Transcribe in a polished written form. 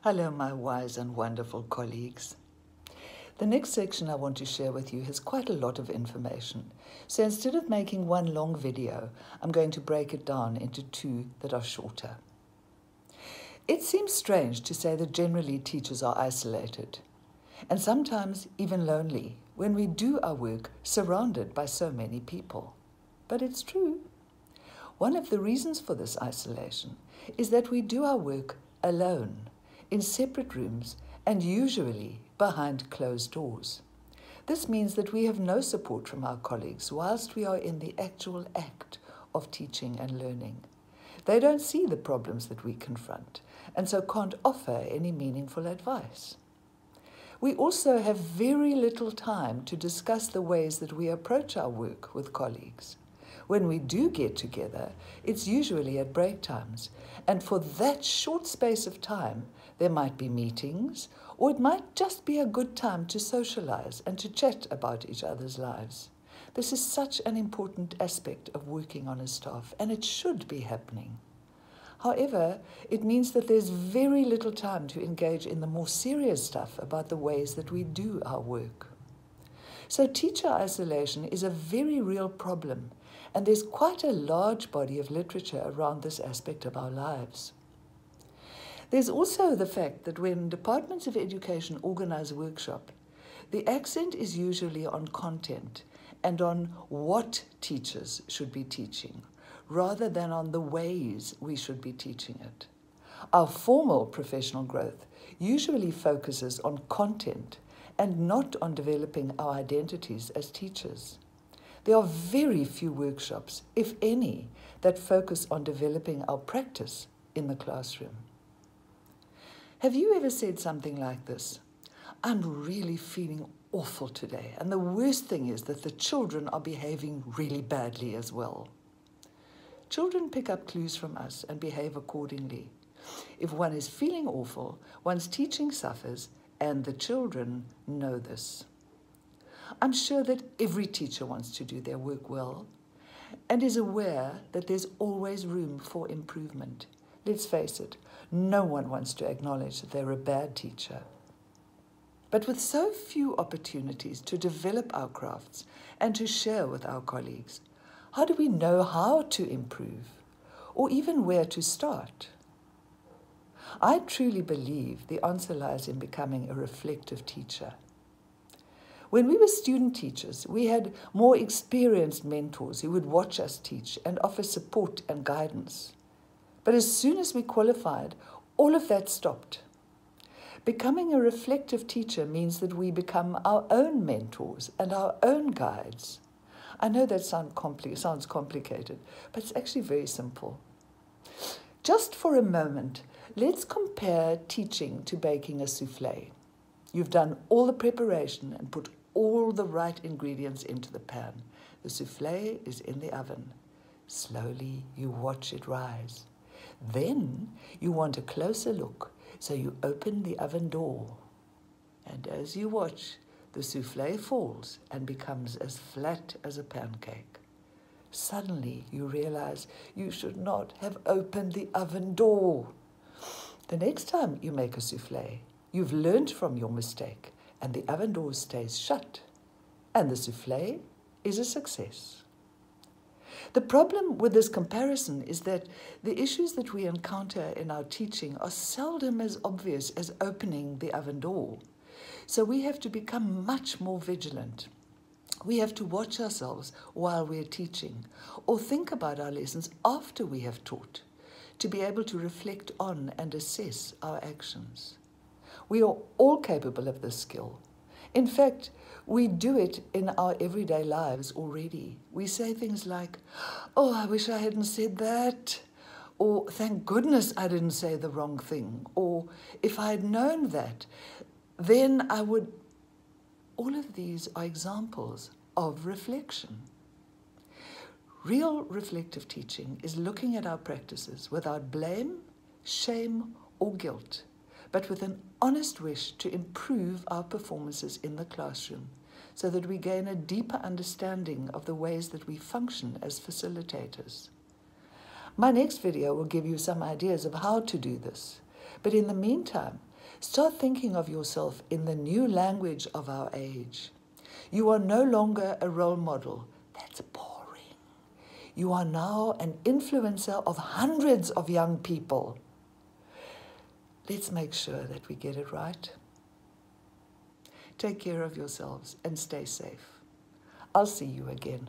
Hello, my wise and wonderful colleagues. The next section I want to share with you has quite a lot of information. So instead of making one long video, I'm going to break it down into two that are shorter. It seems strange to say that generally teachers are isolated, and sometimes even lonely, when we do our work surrounded by so many people. But it's true. One of the reasons for this isolation is that we do our work alone, in separate rooms, and usually behind closed doors. This means that we have no support from our colleagues whilst we are in the actual act of teaching and learning. They don't see the problems that we confront, and so can't offer any meaningful advice. We also have very little time to discuss the ways that we approach our work with colleagues. When we do get together, it's usually at break times, and for that short space of time, there might be meetings, or it might just be a good time to socialize and to chat about each other's lives. This is such an important aspect of working on a staff, and it should be happening. However, it means that there's very little time to engage in the more serious stuff about the ways that we do our work. So teacher isolation is a very real problem, and there's quite a large body of literature around this aspect of our lives. There's also the fact that when departments of education organize a workshop, the accent is usually on content and on what teachers should be teaching, rather than on the ways we should be teaching it. Our formal professional growth usually focuses on content and not on developing our identities as teachers. There are very few workshops, if any, that focus on developing our practice in the classroom. Have you ever said something like this? I'm really feeling awful today, and the worst thing is that the children are behaving really badly as well. Children pick up clues from us and behave accordingly. If one is feeling awful, one's teaching suffers, and the children know this. I'm sure that every teacher wants to do their work well and is aware that there's always room for improvement. Let's face it, no one wants to acknowledge that they're a bad teacher. But with so few opportunities to develop our crafts and to share with our colleagues, how do we know how to improve or even where to start? I truly believe the answer lies in becoming a reflective teacher. When we were student teachers, we had more experienced mentors who would watch us teach and offer support and guidance. But as soon as we qualified, all of that stopped. Becoming a reflective teacher means that we become our own mentors and our own guides. I know that sounds complicated, but it's actually very simple. Just for a moment, let's compare teaching to baking a soufflé. You've done all the preparation and put all the right ingredients into the pan. The soufflé is in the oven. Slowly, you watch it rise. Then you want a closer look, so you open the oven door. And as you watch, the soufflé falls and becomes as flat as a pancake. Suddenly, you realize you should not have opened the oven door. The next time you make a soufflé, you've learned from your mistake, and the oven door stays shut, and the soufflé is a success. The problem with this comparison is that the issues that we encounter in our teaching are seldom as obvious as opening the oven door. So we have to become much more vigilant. We have to watch ourselves while we're teaching, or think about our lessons after we have taught, to be able to reflect on and assess our actions. We are all capable of this skill. In fact, we do it in our everyday lives already. We say things like, "Oh, I wish I hadn't said that," or "Thank goodness I didn't say the wrong thing," or "If I had known that, then I would..." All of these are examples of reflection. Real reflective teaching is looking at our practices without blame, shame, or guilt, but with an honest wish to improve our performances in the classroom so that we gain a deeper understanding of the ways that we function as facilitators. My next video will give you some ideas of how to do this, but in the meantime, Start thinking of yourself in the new language of our age. You are no longer a role model. That's boring. You are now an influencer of hundreds of young people. Let's make sure that we get it right. Take care of yourselves and stay safe. I'll see you again.